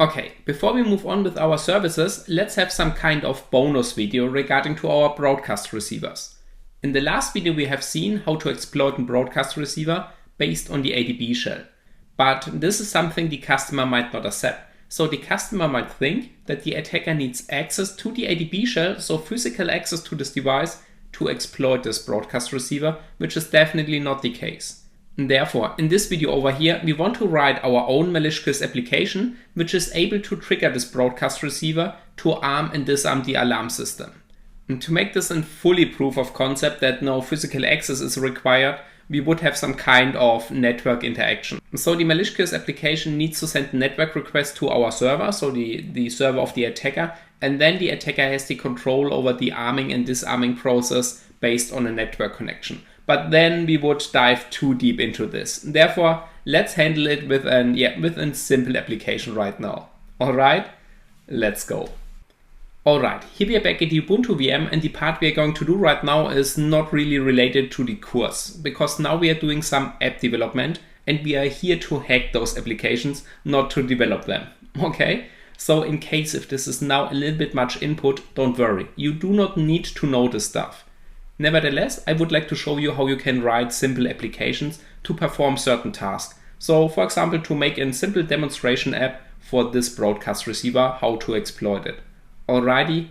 Okay, before we move on with our services, let's have some kind of bonus video regarding to our broadcast receivers. In the last video we have seen how to exploit a broadcast receiver based on the ADB shell. But this is something the customer might not accept. So the customer might think that the attacker needs access to the ADB shell, so physical access to this device, to exploit this broadcast receiver, which is definitely not the case. Therefore, in this video over here, we want to write our own malicious application, which is able to trigger this broadcast receiver to arm and disarm the alarm system. And to make this a fully proof of concept that no physical access is required, we would have some kind of network interaction. So the malicious application needs to send a network request to our server, so the server of the attacker, and then the attacker has the control over the arming and disarming process based on a network connection. But then we would dive too deep into this. Therefore, let's handle it with a simple application right now. Alright, let's go. Alright, here we are back at the Ubuntu VM, and the part we are going to do right now is not really related to the course, because now we are doing some app development and we are here to hack those applications, not to develop them. Okay? So in case if this is now a little bit much input, don't worry. You do not need to know this stuff. Nevertheless, I would like to show you how you can write simple applications to perform certain tasks. So for example, to make a simple demonstration app for this broadcast receiver, how to exploit it. Alrighty?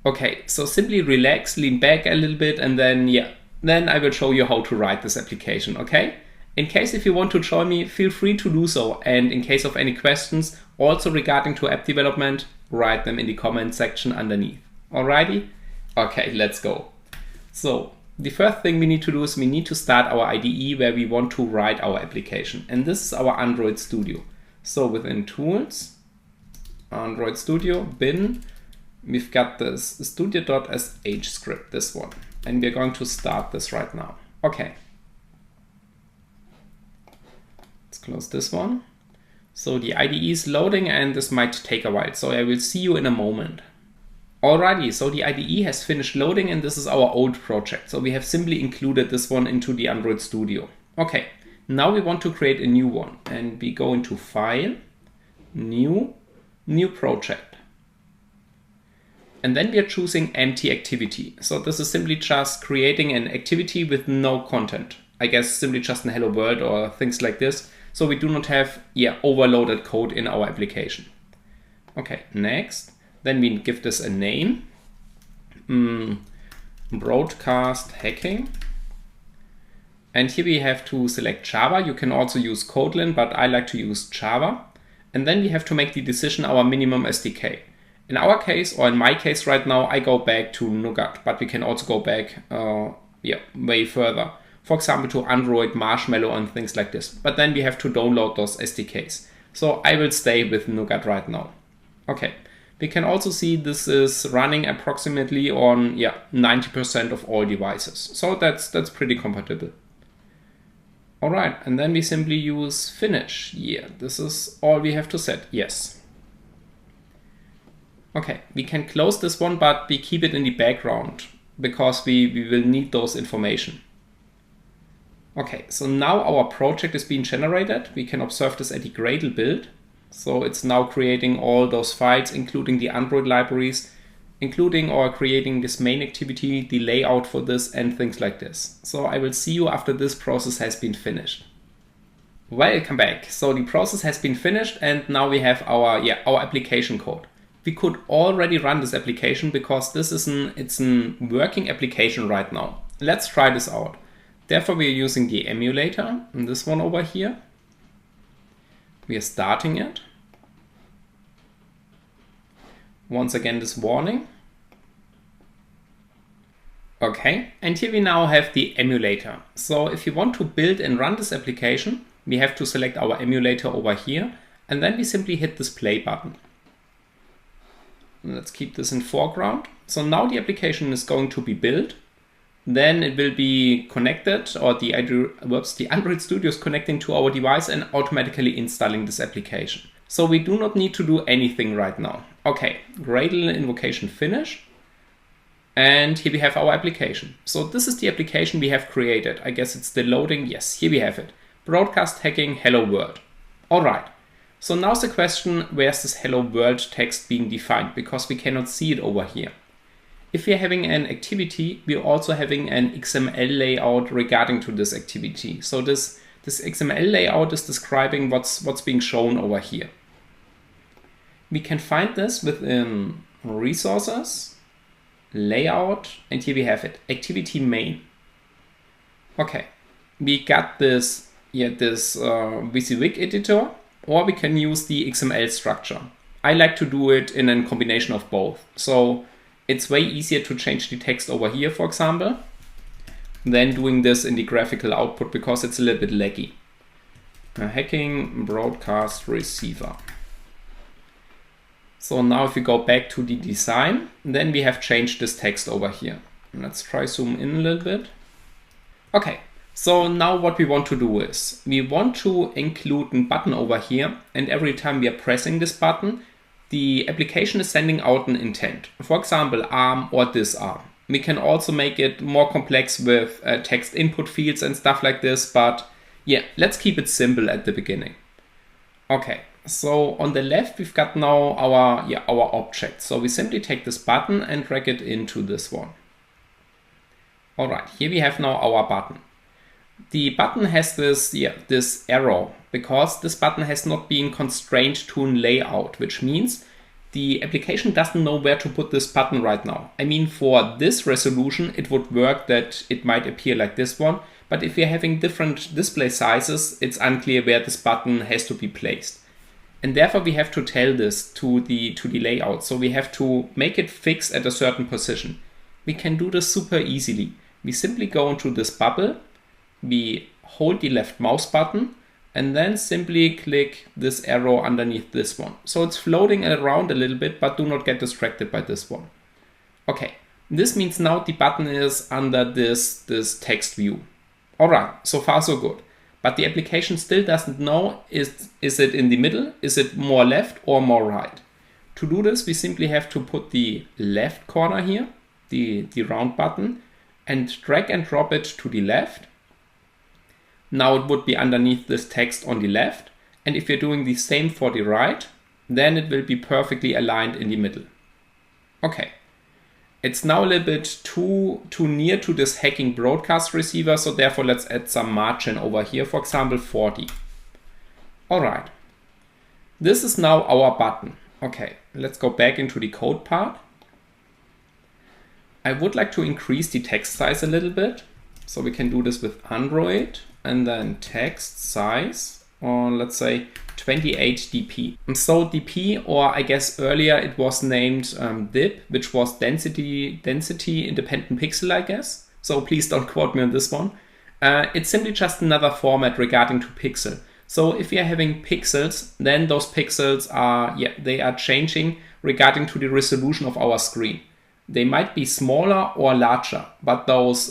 Okay, so simply relax, lean back a little bit, and then I will show you how to write this application, okay? In case if you want to join me, feel free to do so. And in case of any questions, also regarding to app development, write them in the comment section underneath. Alrighty? Okay, let's go. So the first thing we need to do is we need to start our IDE where we want to write our application. And this is our Android Studio. So within Tools, Android Studio, bin, we've got this studio.sh script, this one. And we're going to start this right now. Okay. Let's close this one. So the IDE is loading and this might take a while. So I will see you in a moment. Alrighty, so the IDE has finished loading and this is our old project. So we have simply included this one into the Android Studio. Okay, now we want to create a new one and we go into File, New Project. And then we are choosing Empty Activity. So this is simply just creating an activity with no content. I guess simply just an hello world or things like this. So we do not have overloaded code in our application. Okay, next. Then we give this a name, Broadcast Hacking. And here we have to select Java. You can also use Kotlin, but I like to use Java. And then we have to make the decision our minimum SDK. In our case, or in my case right now, I go back to Nougat, but we can also go back way further. For example, to Android, Marshmallow and things like this. But then we have to download those SDKs. So I will stay with Nougat right now. Okay. We can also see this is running approximately on 90% of all devices. So that's pretty compatible. Alright, and then we simply use finish. This is all we have to set. Yes. Okay, we can close this one, but we keep it in the background because we will need those information. Okay, so now our project is being generated. We can observe this at the Gradle build. So it's now creating all those files, including the Android libraries, including or creating this main activity, the layout for this and things like this. So I will see you after this process has been finished. Welcome back. So the process has been finished and now we have our application code. We could already run this application because it's a working application right now. Let's try this out. Therefore we are using the emulator, and this one over here. We are starting it. Once again, this warning. Okay, and here we now have the emulator. So if you want to build and run this application, we have to select our emulator over here, and then we simply hit this play button. Let's keep this in foreground. So now the application is going to be built. Then it will be connected, or the Android Studio is connecting to our device and automatically installing this application. So we do not need to do anything right now. Okay, Gradle invocation finish. And here we have our application. So this is the application we have created. I guess it's the loading. Yes, here we have it. Broadcast Hacking Hello World. All right. So now's the question, where's this hello world text being defined? Because we cannot see it over here. If we're having an activity, we're also having an XML layout regarding to this activity. So this XML layout is describing what's being shown over here. We can find this within resources, layout, and here we have it, activity main. Okay, we got this WYSIWYG editor, or we can use the XML structure. I like to do it in a combination of both. So it's way easier to change the text over here, for example, than doing this in the graphical output because it's a little bit laggy. Hacking broadcast receiver. So now if we go back to the design, then we have changed this text over here. Let's try zoom in a little bit. Okay, so now what we want to do is, we want to include a button over here, and every time we are pressing this button, the application is sending out an intent. For example, arm or disarm. We can also make it more complex with text input fields and stuff like this, but yeah, let's keep it simple at the beginning. Okay. So on the left, we've got now our object. So we simply take this button and drag it into this one. All right, here we have now our button. The button has this arrow because this button has not been constrained to a layout, which means the application doesn't know where to put this button right now. I mean, for this resolution, it would work that it might appear like this one, but if you're having different display sizes, it's unclear where this button has to be placed. And therefore we have to tell this to the layout. So we have to make it fixed at a certain position. We can do this super easily. We simply go into this bubble, we hold the left mouse button, and then simply click this arrow underneath this one. So it's floating around a little bit, but do not get distracted by this one. Okay, this means now the button is under this text view. All right, so far so good. But the application still doesn't know, is it in the middle, is it more left or more right? To do this, we simply have to put the left corner here, the round button, and drag and drop it to the left. Now it would be underneath this text on the left. And if you're doing the same for the right, then it will be perfectly aligned in the middle. Okay. It's now a little bit too near to this hacking broadcast receiver, so therefore let's add some margin over here, for example 40. All right, this is now our button. Okay, let's go back into the code part. I would like to increase the text size a little bit, so we can do this with Android and then text size on, let's say, 28 dp. And so dp, or I guess earlier it was named dip, which was density independent pixel, I guess. So please don't quote me on this one. It's simply just another format regarding to pixel. So if we are having pixels, then those pixels are, they are changing regarding to the resolution of our screen. They might be smaller or larger, but those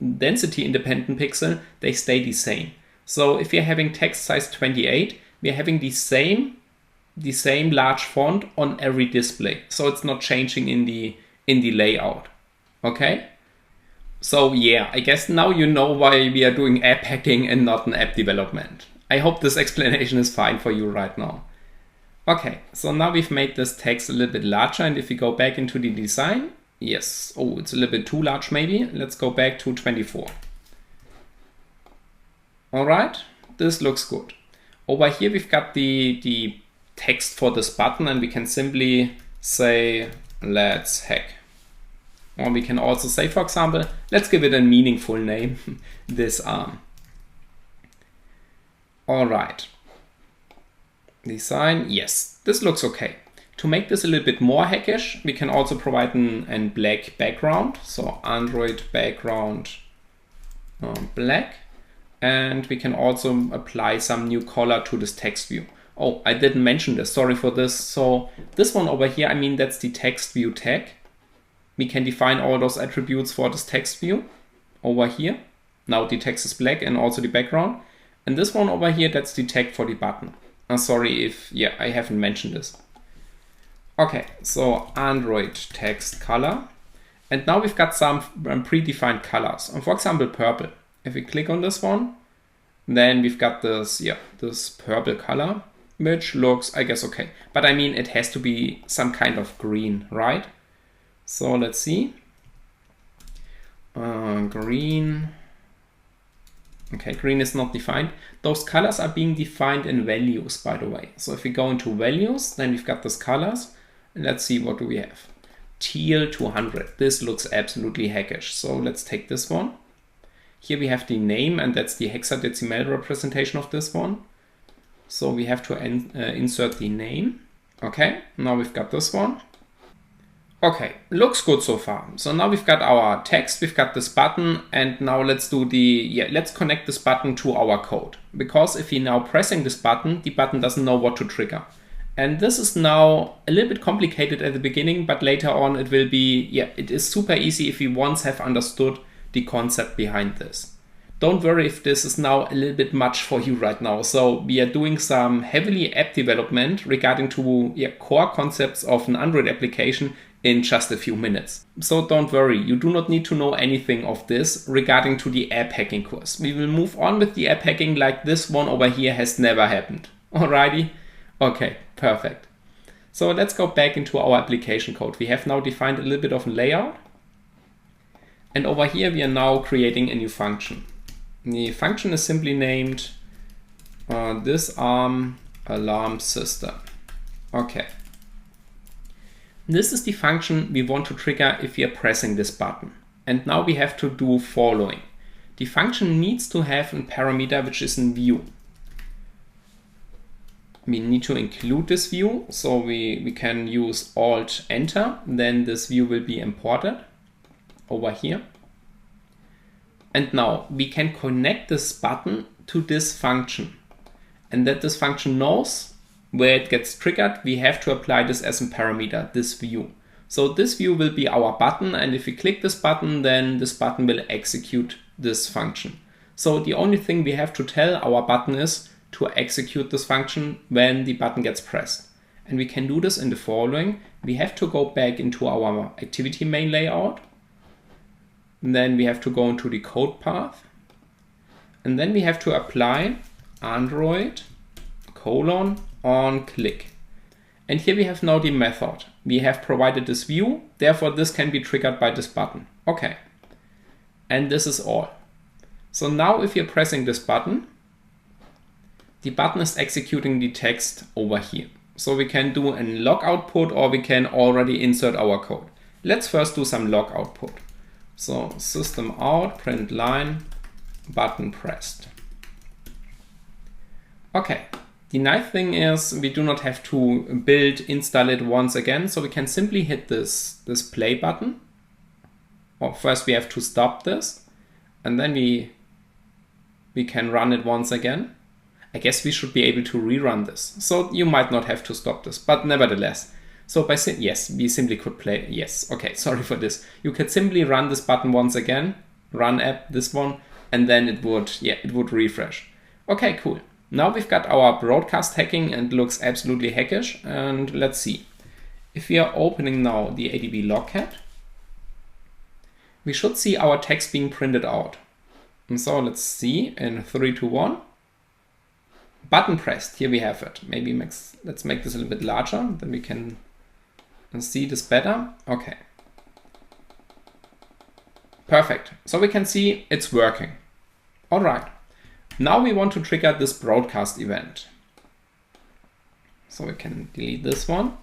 density independent pixel, they stay the same. So if you're having text size 28, we're having the same large font on every display. So it's not changing in the layout. Okay? So yeah, I guess now you know why we are doing app hacking and not an app development. I hope this explanation is fine for you right now. Okay, so now we've made this text a little bit larger, and if we go back into the design, yes, oh, it's a little bit too large maybe. Let's go back to 24. All right, this looks good. Over here we've got the text for this button, and we can simply say, let's hack. Or we can also say, for example, let's give it a meaningful name, disarm. All right. Design, yes, this looks okay. To make this a little bit more hackish, we can also provide a black background. So Android background black. And we can also apply some new color to this text view. Oh, I didn't mention this, sorry for this. So this one over here, I mean, that's the text view tag. We can define all those attributes for this text view over here. Now the text is black and also the background. And this one over here, that's the tag for the button. Sorry if, I haven't mentioned this. Okay, so Android text color. And now we've got some predefined colors. And for example, purple. If we click on this one, then we've got this, this purple color. which looks, I guess, okay. But I mean, it has to be some kind of green, right? So let's see. Green. Okay, green is not defined. Those colors are being defined in values, by the way. So if we go into values, then we've got those colors. And let's see, what do we have? Teal 200. This looks absolutely hackish. So let's take this one. Here we have the name, and that's the hexadecimal representation of this one. So we have to insert the name. Okay, now we've got this one. Okay, looks good so far. So now we've got our text, we've got this button, and now let's do let's connect this button to our code. Because if we're now pressing this button, the button doesn't know what to trigger. And this is now a little bit complicated at the beginning, but later on it will be, it is super easy if we once have understood the concept behind this. Don't worry if this is now a little bit much for you right now. So we are doing some heavily app development regarding to core concepts of an Android application in just a few minutes. So don't worry, you do not need to know anything of this regarding to the app hacking course. We will move on with the app hacking like this one over here has never happened. Alrighty? Okay, perfect. So let's go back into our application code. We have now defined a little bit of a layout. And over here we are now creating a new function. The function is simply named disarm alarm system. Okay. This is the function we want to trigger if we are pressing this button. And now we have to do following. The function needs to have a parameter which is in view. We need to include this view, so we can use Alt Enter, then this view will be imported over here. And now we can connect this button to this function. And that this function knows where it gets triggered, we have to apply this as a parameter, this view. So this view will be our button, and if we click this button, then this button will execute this function. So the only thing we have to tell our button is to execute this function when the button gets pressed. And we can do this in the following. We have to go back into our activity main layout. And then we have to go into the code path. And then we have to apply Android : on click. And here we have now the method. We have provided this view, therefore this can be triggered by this button. Okay. And this is all. So now if you're pressing this button, the button is executing the text over here. So we can do a log output, or we can already insert our code. Let's first do some log output. So system out, print line, button pressed. Okay. The nice thing is we do not have to install it once again. So we can simply hit this play button. Or first we have to stop this, and then we can run it once again. I guess we should be able to rerun this. So you might not have to stop this, but nevertheless. So yes, we simply could play. Yes, okay, sorry for this. You could simply run this button once again, run app, this one, and then it would refresh. Okay, cool. Now we've got our broadcast hacking and looks absolutely hackish. And let's see. If we are opening now the ADB logcat, we should see our text being printed out. And so let's see in 3, 2, 1. Button pressed, here we have it. Maybe let's make this a little bit larger, then we can see this better. Okay. Perfect. So we can see it's working. All right. Now we want to trigger this broadcast event. So we can delete this one.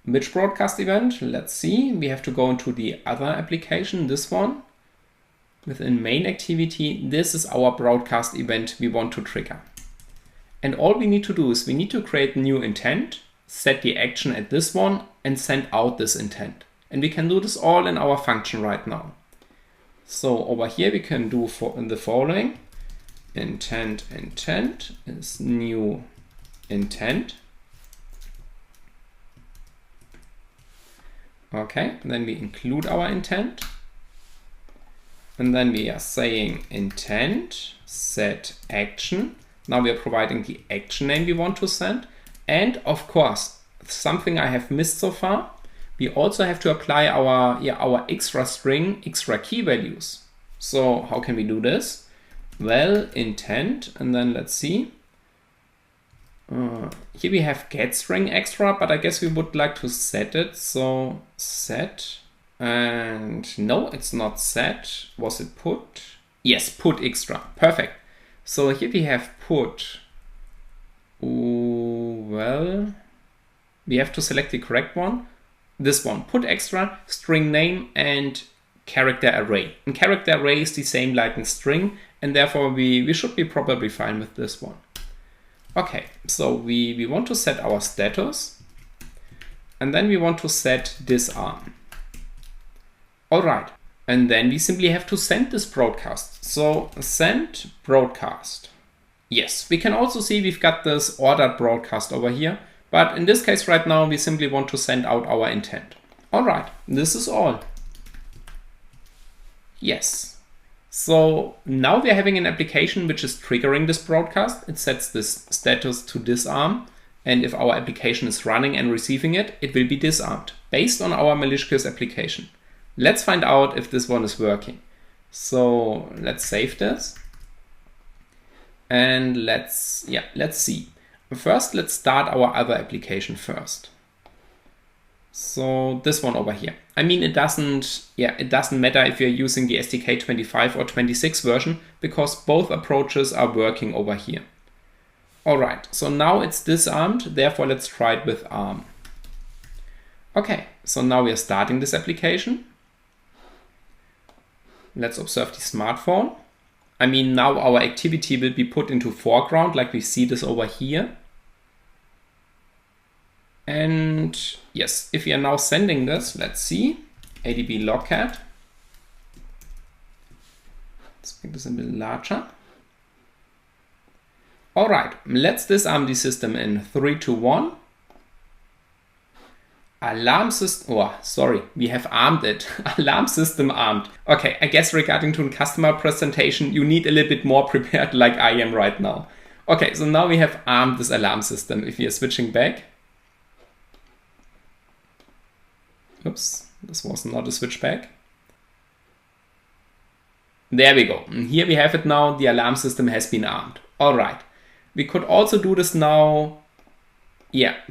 Which broadcast event? Let's see. We have to go into the other application, this one. Within main activity, this is our broadcast event we want to trigger. And all we need to do is we need to create a new intent, set the action at this one, and send out this intent. And we can do this all in our function right now. So over here we can do the following. Intent is new intent. Okay, then we include our intent. And then we are saying intent, set action. Now we are providing the action name we want to send. And of course, something I have missed so far, we also have to apply our extra string, extra key values. So how can we do this? Well, intent, and then let's see. Here we have get string extra, but I guess we would like to set it. So set, and no, it's not set. Was it put? Yes, put extra. Perfect. So here we have put. Well, we have to select the correct one. This one, put extra, string name and character array. And character array is the same like in string, and therefore we should be probably fine with this one. Okay, so we want to set our status, and then we want to set disarm. All right, and then we simply have to send this broadcast. So send broadcast. Yes, we can also see we've got this ordered broadcast over here, but in this case right now we simply want to send out our intent. All right, this is all. Yes. So now we're having an application which is triggering this broadcast. It sets this status to disarm, and if our application is running and receiving it, it will be disarmed based on our malicious application. Let's find out if this one is working. So let's save this. And let's see. First, let's start our other application first. So this one over here. I mean, it doesn't matter if you're using the SDK 25 or 26 version, because both approaches are working over here. All right, so now it's disarmed. Therefore, let's try it with ARM. Okay, so now we are starting this application. Let's observe the smartphone. I mean, now our activity will be put into foreground, like we see this over here. And yes, if we are now sending this, let's see, ADB logcat. Let's make this a little larger. All right, let's disarm the system in 3, 2, 1. Alarm system, oh, sorry, we have armed it. Alarm system armed. Okay, I guess regarding to a customer presentation, you need a little bit more prepared like I am right now. Okay, so now we have armed this alarm system. If we are switching back. Oops, this was not a switch back. There we go. And here we have it now. The alarm system has been armed. All right. We could also do this now,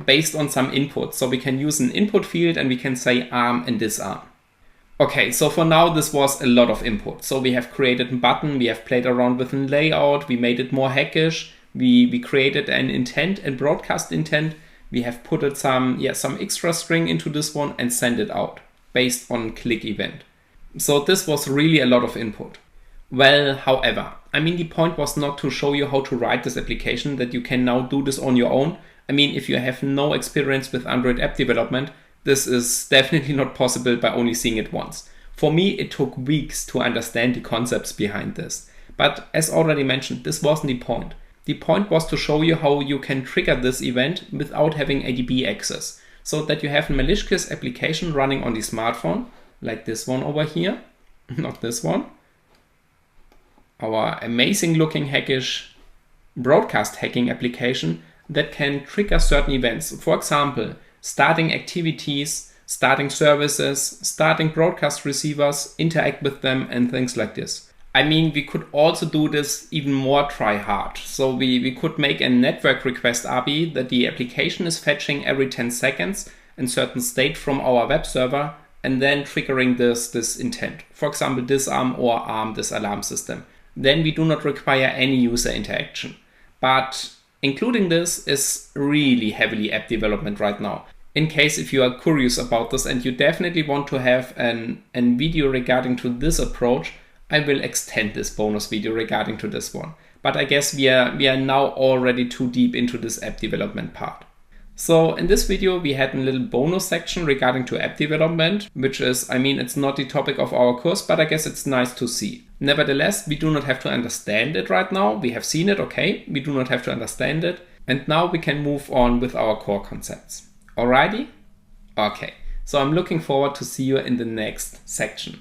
based on some input. So we can use an input field and we can say arm and disarm. Okay, so for now, this was a lot of input. So we have created a button, we have played around with a layout, we made it more hackish, we created an intent and broadcast intent. We have put some extra string into this one and send it out based on click event. So this was really a lot of input. Well, however, I mean, the point was not to show you how to write this application, that you can now do this on your own. I mean, if you have no experience with Android app development, this is definitely not possible by only seeing it once. For me, it took weeks to understand the concepts behind this. But as already mentioned, this wasn't the point. The point was to show you how you can trigger this event without having ADB access, so that you have a malicious application running on the smartphone, like this one over here, not this one. Our amazing looking hackish broadcast hacking application that can trigger certain events. For example, starting activities, starting services, starting broadcast receivers, interact with them and things like this. I mean, we could also do this even more try hard. So we could make a network request API that the application is fetching every 10 seconds in certain state from our web server and then triggering this intent. For example, disarm or arm this alarm system. Then we do not require any user interaction. But including this is really heavily app development right now. In case if you are curious about this and you definitely want to have an video regarding to this approach, I will extend this bonus video regarding to this one. But I guess we are now already too deep into this app development part. So in this video, we had a little bonus section regarding to app development, which is, I mean, it's not the topic of our course, but I guess it's nice to see. Nevertheless, we do not have to understand it right now. We have seen it, okay. We do not have to understand it. And now we can move on with our core concepts. Alrighty? Okay. So I'm looking forward to see you in the next section.